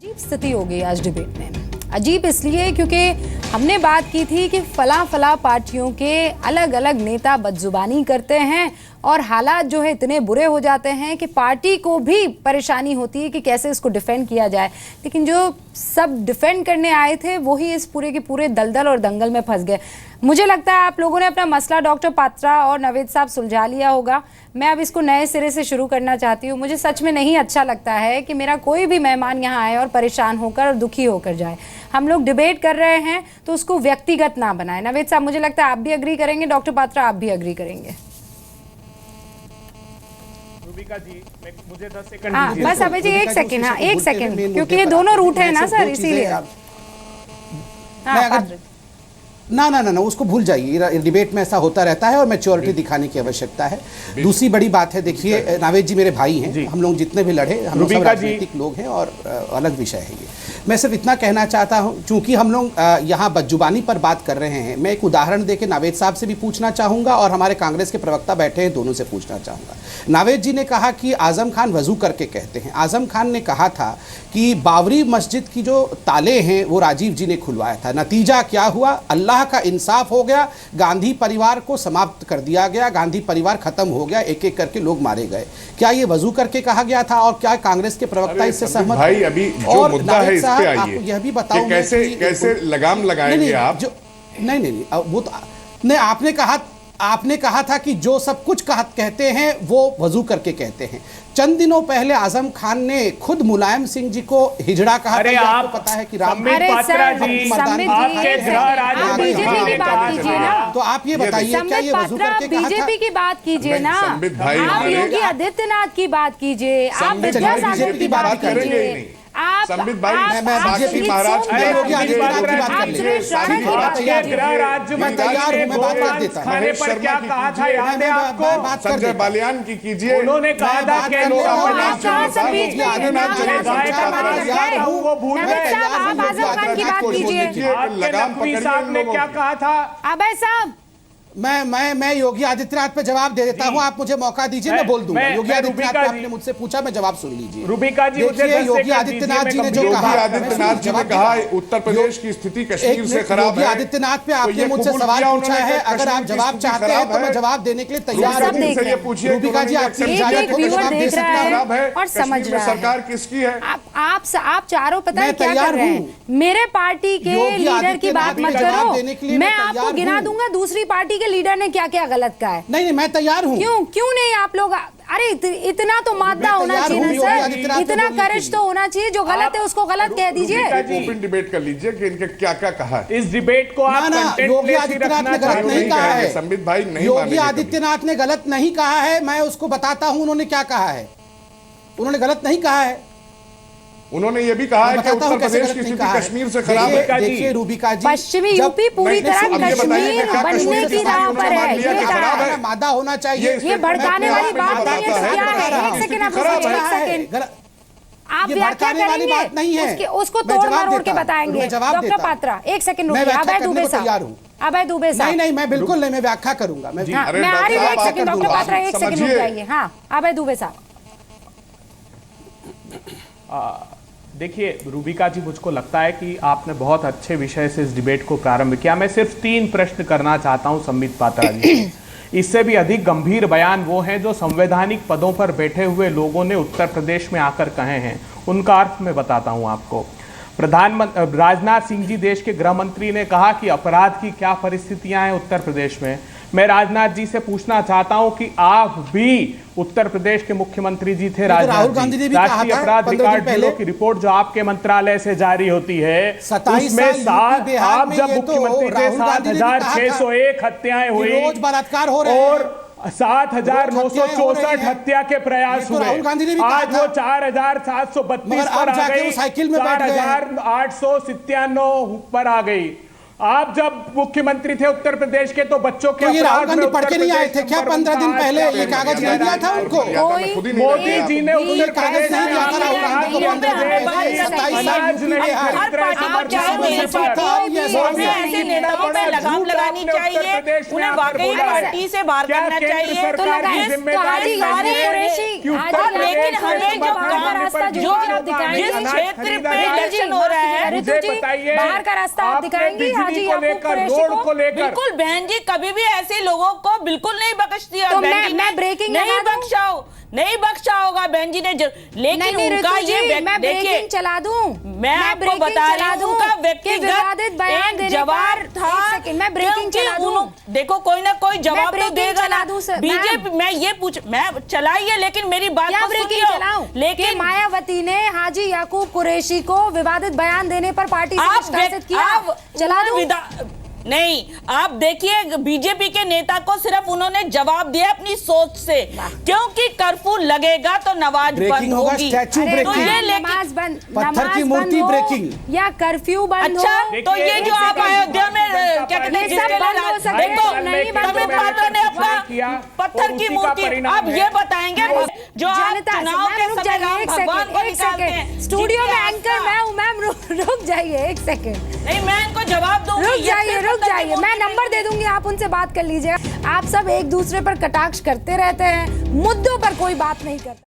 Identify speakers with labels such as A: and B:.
A: अजीब स्थिति हो गई आज डिबेट में। अजीब इसलिए क्योंकि हमने बात की थी कि फला पार्टियों के अलग अलग नेता बदजुबानी करते हैं और हालात जो है इतने बुरे हो जाते हैं कि पार्टी को भी परेशानी होती है कि कैसे इसको डिफेंड किया जाए। लेकिन जो सब डिफेंड करने आए थे वही इस पूरे के पूरे दलदल और दंगल में फंस गए। मुझे लगता है आप लोगों ने अपना मसला डॉक्टर पात्रा और नवेद साहब सुलझा लिया होगा। मैं अब इसको नए सिरे से शुरू करना चाहती हूँ। मुझे सच में नहीं अच्छा लगता है कि मेरा कोई भी मेहमान यहाँ आए और परेशान होकर और दुखी होकर जाए। हम लोग डिबेट कर रहे हैं तो उसको व्यक्तिगत ना बनाए। नवेद साहब, मुझे लगता है आप भी अग्री करेंगे, डॉक्टर पात्रा आप भी अग्री करेंगे।
B: रूबिका जी, मुझे 10 सेकंड
A: हाँ बस अभय जी एक सेकंड, हाँ एक सेकंड, क्योंकि ये दोनों रूट है ना सर, इसीलिए।
C: ना उसको भूल जाइए। डिबेट में ऐसा होता रहता है और मैच्योरिटी दिखाने की आवश्यकता है। दूसरी बड़ी बात है, देखिए नावेद जी मेरे भाई हैं, हम लोग जितने भी लड़े हम लोग सब राजनीतिक लोग हैं और अलग विषय है ये। मैं सिर्फ इतना कहना चाहता हूं, चूंकि हम लोग यहाँ बदजुबानी पर बात कर रहे हैं, मैं एक उदाहरण देके नावेद साहब से भी पूछना चाहूंगा और हमारे कांग्रेस के प्रवक्ता बैठे हैं दोनों से पूछना चाहूंगा। नावेद जी ने कहा कि आजम खान वजू करके कहते हैं। आजम खान ने कहा था कि बाबरी मस्जिद की जो ताले हैं वो राजीव जी ने खुलवाया था। नतीजा क्या हुआ? अल्लाह का इंसाफ हो गया, गांधी परिवार को समाप्त कर दिया गया, गांधी परिवार खत्म हो गया, एक एक करके लोग मारे गए। क्या ये वजू करके कहा गया था? और क्या कांग्रेस के प्रवक्ता इससे सहमत?
D: भाई अभी जो मुद्दा है इस पे आइए,
C: आपको यह भी बताऊं
D: कैसे लगाम लगाएंगे आप?
C: नहीं वो तो नहीं, आपने कहा था कि जो सब कुछ कहते हैं वो वजू करके कहते हैं। चंद दिनों पहले आजम खान ने खुद मुलायम सिंह जी को हिजड़ा कहा था। आपको पता है कि राम तो आप ये बताइए, क्या ये वजू करके कहा था?
A: बीजेपी की बात कीजिए ना, आप योगी आदित्यनाथ की बात कीजिए, आप विद्यासागर की बात कीजिए, आप
D: बीजेपी महाराज
C: योगी आदित्यनाथ की बात कर ले।
D: संजय बालियान की कीजिए।
B: उन्होंने कहा था कि वो भूल गए।
D: लगाम
B: साहब ने क्या कहा था?
A: अभय साहब,
C: मैं योगी आदित्यनाथ पे जवाब दे देता हूं। आप मुझे मौका दीजिए, मैं बोल दूंगा। योगी आदित्यनाथ पे आपने मुझसे पूछा, मैं जवाब सुन लीजिए।
B: रूबिका जी,
C: देखिए योगी आदित्यनाथ जी ने जो कहा,
D: आदित्यनाथ जी ने कहा उत्तर प्रदेश की स्थिति कश्मीर से खराब है।
C: योगी आदित्यनाथ पे आपने मुझसे सवाल पूछा है, अगर आप जवाब चाहते हैं तो मैं जवाब देने के लिए तैयार हूं। रूबिका जी आपसे जवाब दे सकता है
A: और समझ रहा है
D: सरकार किसकी है।
A: आप चारों पता है क्या कर रहे हैं? मेरे पार्टी के लीडर की बात मत करो। मैं आपको गिना दूंगा दूसरी पार्टी लीडर ने क्या क्या गलत कहा है।
C: नहीं मैं तैयार हूं।
A: क्यों नहीं आप लोग? अरे इतना तो मादा होना चाहिए ना सर, इतना करेज तो होना चाहिए। जो गलत है उसको गलत कह दीजिए।
D: ओपन डिबेट कर लीजिए कि इनके क्या क्या कहा है।
B: इस डिबेट को आप
C: योगी आदित्यनाथ ने गलत नहीं कहा है।
D: संबित भाई नहीं,
C: योगी आदित्यनाथ ने गलत नहीं कहा है। मैं उसको बताता हूं उन्होंने क्या कहा है। उन्होंने गलत नहीं कहा है।
D: उन्होंने ये भी कहा है कि उत्तर प्रदेश की स्थिति कश्मीर से खराब है।
C: देखिए रूबिका जी,
A: पश्चिमी यूपी पूरी तरह कश्मीर बनने की राह पर है। ये
C: मादा होना चाहिए।
A: ये भड़काने वाली बात नहीं है। क्या है? एक सेकंड आप व्याख्या करेंगे,
C: नहीं है
A: उसको तोड़ मरोड़ के बताएंगे। डॉक्टर पात्रा एक सेकंड रुकिए। अभय दुबे साहब, अभय दुबे साहब।
C: नहीं मैं बिल्कुल नहीं, मैं व्याख्या करूंगा। मैं
A: आ रही हूँ, एक सेकंड डॉक्टर पात्रा, एक सेकंड रुक जाइए। हाँ अभय दुबे साहब।
B: देखिए रूबिका जी, मुझको लगता है कि आपने बहुत अच्छे विषय से इस डिबेट को प्रारंभ किया। मैं सिर्फ 3 प्रश्न करना चाहता हूं संबित पात्रा जी। इससे भी अधिक गंभीर बयान वो हैं जो संवैधानिक पदों पर बैठे हुए लोगों ने उत्तर प्रदेश में आकर कहे हैं। उनका अर्थ मैं बताता हूं आपको। प्रधानमंत्री राजनाथ सिंह जी, देश के गृह मंत्री, ने कहा कि अपराध की क्या परिस्थितियां हैं उत्तर प्रदेश में। मैं राजनाथ जी से पूछना चाहता हूं कि आप भी उत्तर प्रदेश के मुख्यमंत्री जी थे, राजनाथ जी। राष्ट्रीय अपराध रिकॉर्ड ब्यूरो की रिपोर्ट जो आपके मंत्रालय से जारी होती है, उसमें आप जब मुख्यमंत्री थे 7,601 हत्याएं हुई और 7,964 हत्या के प्रयास हुए। आज वो 4,732 पर आ गई, 4,897 पर आ गई। आप जब मुख्यमंत्री थे उत्तर प्रदेश के तो बच्चों के
C: तो ये राहुल
B: अपराध में
C: गांधी पढ़
B: उत्तर
C: के नहीं आए
B: प्रदेश
C: थे क्या?
B: नंबर
C: 15 दिन
B: वन था।
C: पहले ये कागज नहीं दिया था उनको?
B: मोदी जी ने उत्तर प्रदेश में
C: राहुल गांधी को 15 दिन पहले 27
B: अनाज
C: साल
B: नहीं
C: यूपी
B: खरीद रहे
E: ऐसे नेताओं पे लगाम लगानी चाहिए, उन्हें वाकई पार्टी से बाहर करना चाहिए।
A: तो
E: लेकिन हमें जो जिस क्षेत्र पे इलेक्शन हो रहा है,
A: बाहर का रास्ता आप दिखाएंगी हाजी याकूब कुरैशी को?
E: बिल्कुल बहन जी, कभी भी ऐसे लोगों को बिल्कुल नहीं बख्शती।
A: तो मैं ब्रेकिंग
E: नहीं बख्शा होगा बहन जी ने, लेकिन उनका ये
A: मैं ब्रेकिंग चला दूं,
E: मैं आपको बता रही हूं उनका व्यक्तिगत
A: बयान
E: एक जवाब था।
A: मैं ब्रेकिंग चला दूं,
E: देखो कोई ना कोई जवाब तो देगा ना बीजेपी। मैं चलाइए, लेकिन मेरी बात को सुनिए।
A: लेकिन मायावती ने हाजी याकूब कुरैशी को विवादित बयान देने पर पार्टी से निष्कासित किया। चला दूं?
E: नहीं, आप देखिए बीजेपी के नेता को सिर्फ उन्होंने जवाब दिया अपनी सोच से, क्योंकि कर्फ्यू लगेगा तो नमाज बंद होगी।
C: स्टैचू ब्रेकिंग,
A: नमाज बंद,
C: पत्थर की मूर्ति ब्रेकिंग
A: या कर्फ्यू बंद
E: अच्छा,
A: हो।
E: तो ये जो आप अयोध्या में क्या कहते हैं, देखो तमिल पात्रों ने अपना पत्थर की मूर्ति, अब ये बताएंगे जो आप चुनाव के समय राम भगवान को निकालते हैं।
A: स्टूडियो में एंकर मैं हूं मैम, रुक जाइए एक सेकंड।
E: नहीं, मैं इनको जवाब दूंगी।
A: रुक जाइए, मैं नंबर दे दूंगी, आप उनसे बात कर लीजिएगा। आप सब एक दूसरे पर कटाक्ष करते रहते हैं, मुद्दों पर कोई बात नहीं करते।